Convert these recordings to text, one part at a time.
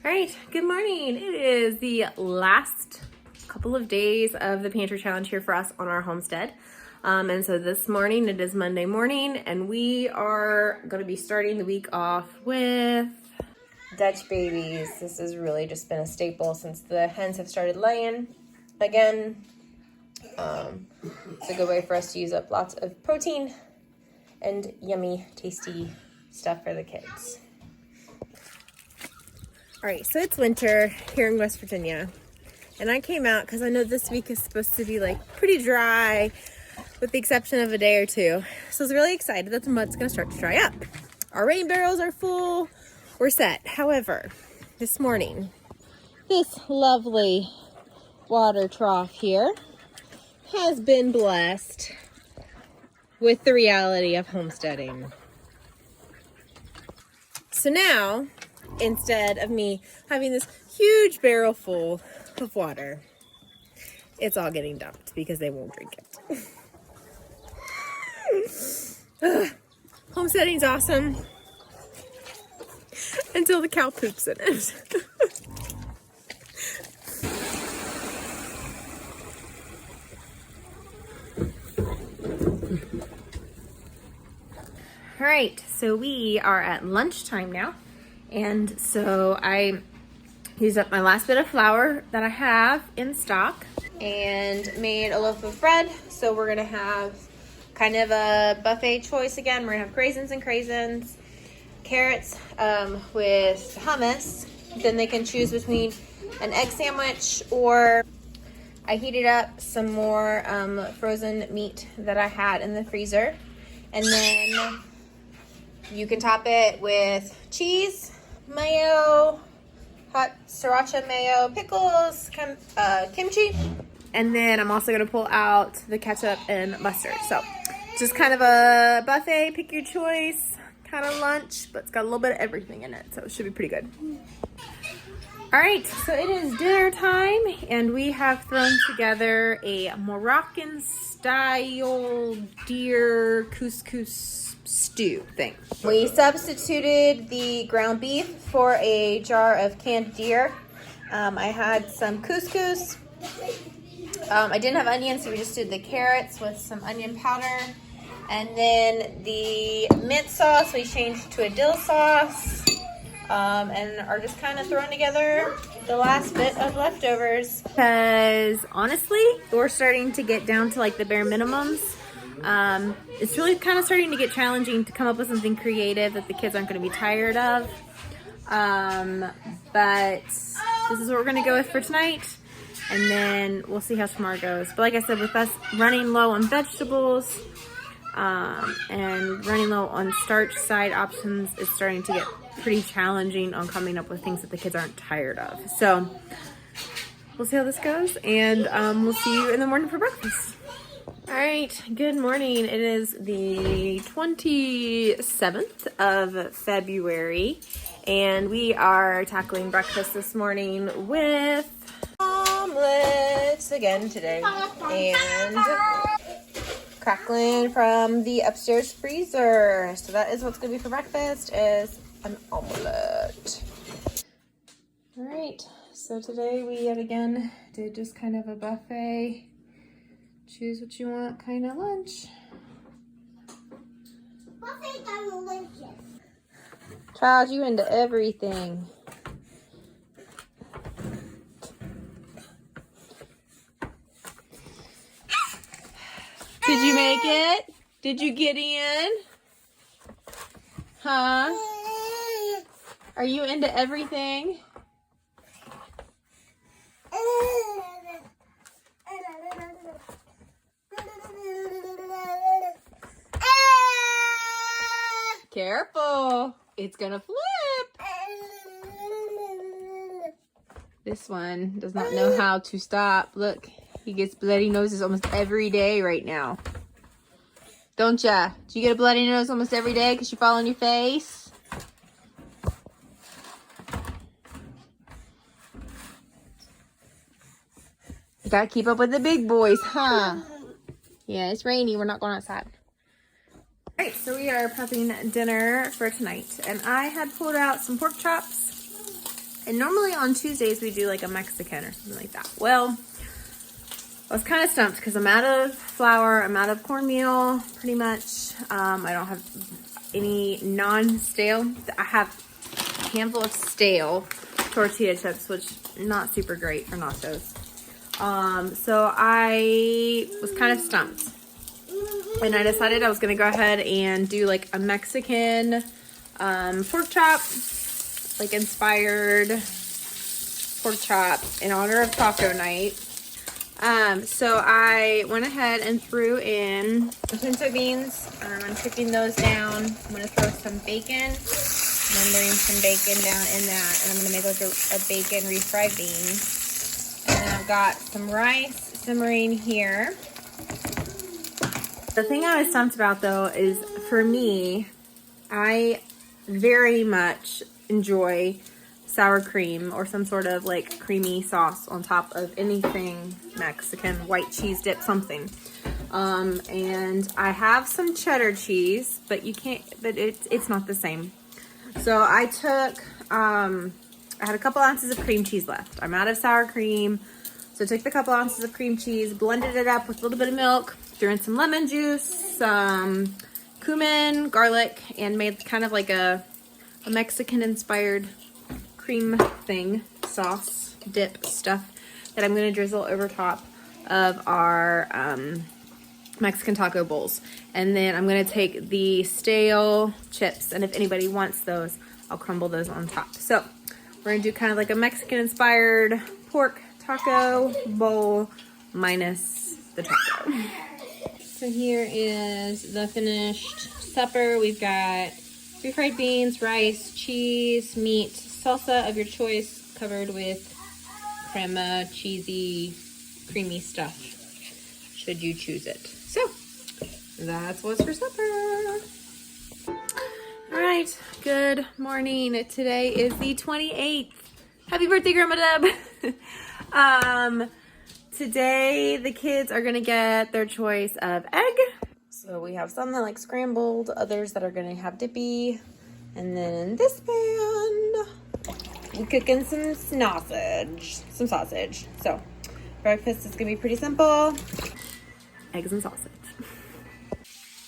All right, good morning. It is the last couple of days of the pantry challenge here for us on our homestead. And so this morning, it is Monday morning, and we are going to be starting the week off with Dutch babies. This has really just been a staple since the hens have started laying again. It's a good way for us to use up lots of protein and yummy, tasty stuff for the kids. All right, so it's winter here in West Virginia, and I came out because I know this week is supposed to be like pretty dry with the exception of a day or two. So I was really excited that the mud's gonna start to dry up. Our rain barrels are full, we're set. However, this morning, this lovely water trough here has been blessed with the reality of homesteading. So now, instead of me having this huge barrel full of water, it's all getting dumped because they won't drink it. Homesteading's awesome until the cow poops in it. All right, so we are at lunchtime now. And so I used up my last bit of flour that I have in stock and made a loaf of bread. So we're gonna have kind of a buffet choice again. We're gonna have craisins and craisins, carrots with hummus. Then they can choose between an egg sandwich, or I heated up some more frozen meat that I had in the freezer. And then you can top it with cheese, mayo, hot sriracha mayo, pickles, kimchi. And then I'm also gonna pull out the ketchup and mustard. So just kind of a buffet, pick your choice, kind of lunch, but it's got a little bit of everything in it. So it should be pretty good. All right, so it is dinner time, and we have thrown together a Moroccan style deer couscous stew thing. We substituted the ground beef for a jar of canned deer. I had some couscous. I didn't have onions, so we just did the carrots with some onion powder. And then the mint sauce, we changed to a dill sauce. And are just kind of throwing together the last bit of leftovers. Because honestly, we're starting to get down to like the bare minimums. It's really kind of starting to get challenging to come up with something creative that the kids aren't going to be tired of. But this is what we're going to go with for tonight. And then we'll see how tomorrow goes. But like I said, with us running low on vegetables and running low on starch side options, it's starting to get pretty challenging on coming up with things that the kids aren't tired of. So we'll see how this goes, and we'll see you in the morning for breakfast. All right, good morning. It is the 27th of February, and we are tackling breakfast this morning with omelets again today, and crackling from the upstairs freezer. So that is what's gonna be for breakfast, is an omelet. All right, so today we yet again did just kind of a buffet, choose what you want kind of lunch. Buffet kind of lunches. Child, you into everything. Did you make it? Did you get in? Huh? Are you into everything? Careful. It's gonna flip. This one does not know how to stop. Look, he gets bloody noses almost every day right now. Don't ya? Do you get a bloody nose almost every day because you fall on your face? You gotta keep up with the big boys, huh? Yeah, it's rainy. We're not going outside. All right, so we are prepping dinner for tonight. And I had pulled out some pork chops And normally on Tuesdays we do like a Mexican or something like that. Well, I was kind of stumped because I'm out of flour, I'm out of cornmeal, pretty much. I don't have any non-stale. I have a handful of stale tortilla chips, which not super great for nachos. So I was kind of stumped. And I decided I was gonna go ahead and do like a Mexican pork chop, like inspired pork chop in honor of taco night. So I went ahead and threw in some pinto beans. I'm cooking those down. I'm gonna throw some bacon. And I'm laying some bacon down in that. And I'm gonna make like a bacon refried bean. And then I've got some rice simmering here. The thing I was stumped about though is, for me, I very much enjoy sour cream or some sort of like creamy sauce on top of anything Mexican, white cheese dip, something. And I have some cheddar cheese, but it's not the same. So I took, I had a couple ounces of cream cheese left. I'm out of sour cream. So I took the couple ounces of cream cheese, blended it up with a little bit of milk, threw in some lemon juice, some cumin, garlic, and made kind of like a Mexican inspired cream thing, sauce, dip stuff that I'm gonna drizzle over top of our Mexican taco bowls. And then I'm gonna take the stale chips, and if anybody wants those, I'll crumble those on top. So we're gonna do kind of like a Mexican inspired pork taco bowl minus the taco. So here is the finished supper. We've got refried beans, rice, cheese, meat, salsa of your choice, covered with crema, cheesy, creamy stuff, should you choose it. So that's what's for supper. All right, good morning. Today is the 28th. Happy birthday, Grandma Deb. Today the kids are gonna get their choice of egg. So we have some that like scrambled, others that are gonna have dippy, and then in this pan, we're cooking some sausage. So breakfast is gonna be pretty simple. Eggs and sausage.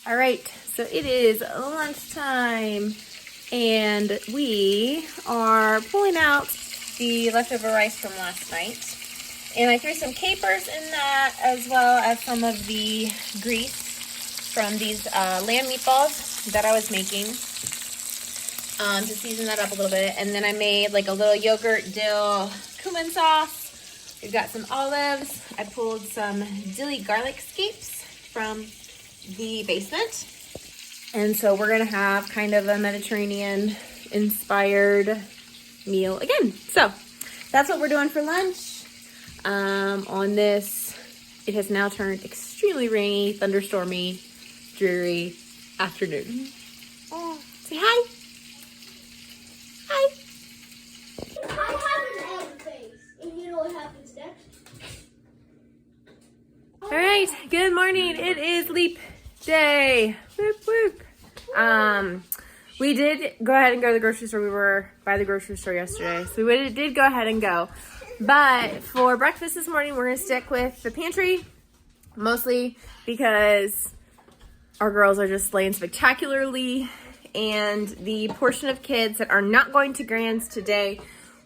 All right, so it is lunchtime, and we are pulling out the leftover rice from last night. And I threw some capers in that, as well as some of the grease from these lamb meatballs that I was making, to season that up a little bit. And then I made like a little yogurt dill cumin sauce. We've got some olives. I pulled some dilly garlic scapes from the basement. And so we're gonna have kind of a Mediterranean inspired meal again. So that's what we're doing for lunch. On this, it has now turned extremely rainy, thunderstormy, dreary afternoon. Oh, say hi. Hi. I have an egg face, and you know what happens next? All right, good morning. It is leap day. Whoop, whoop. We did go ahead and go to the grocery store. We were by the grocery store yesterday, so we did go ahead and go. But for breakfast this morning, we're gonna stick with the pantry, mostly because our girls are just slaying spectacularly, and the portion of kids that are not going to Grand's today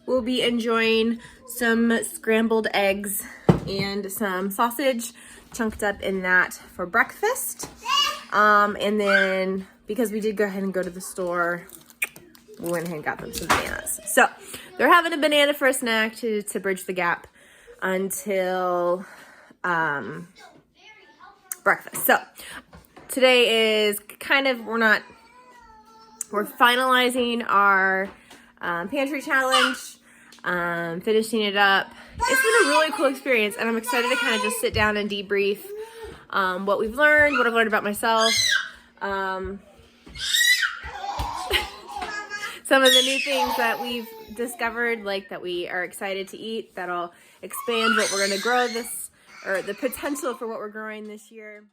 will be enjoying some scrambled eggs and some sausage chunked up in that for breakfast. And then because we did go ahead and go to the store, we went ahead and got them some bananas. So they're having a banana for a snack to bridge the gap until breakfast. So today is kind of, we're finalizing our pantry challenge, finishing it up. It's been a really cool experience, and I'm excited to kind of just sit down and debrief what we've learned, what I've learned about myself, some of the new things that we've discovered, like that we are excited to eat, that'll expand what we're going to grow this, or the potential for what we're growing this year.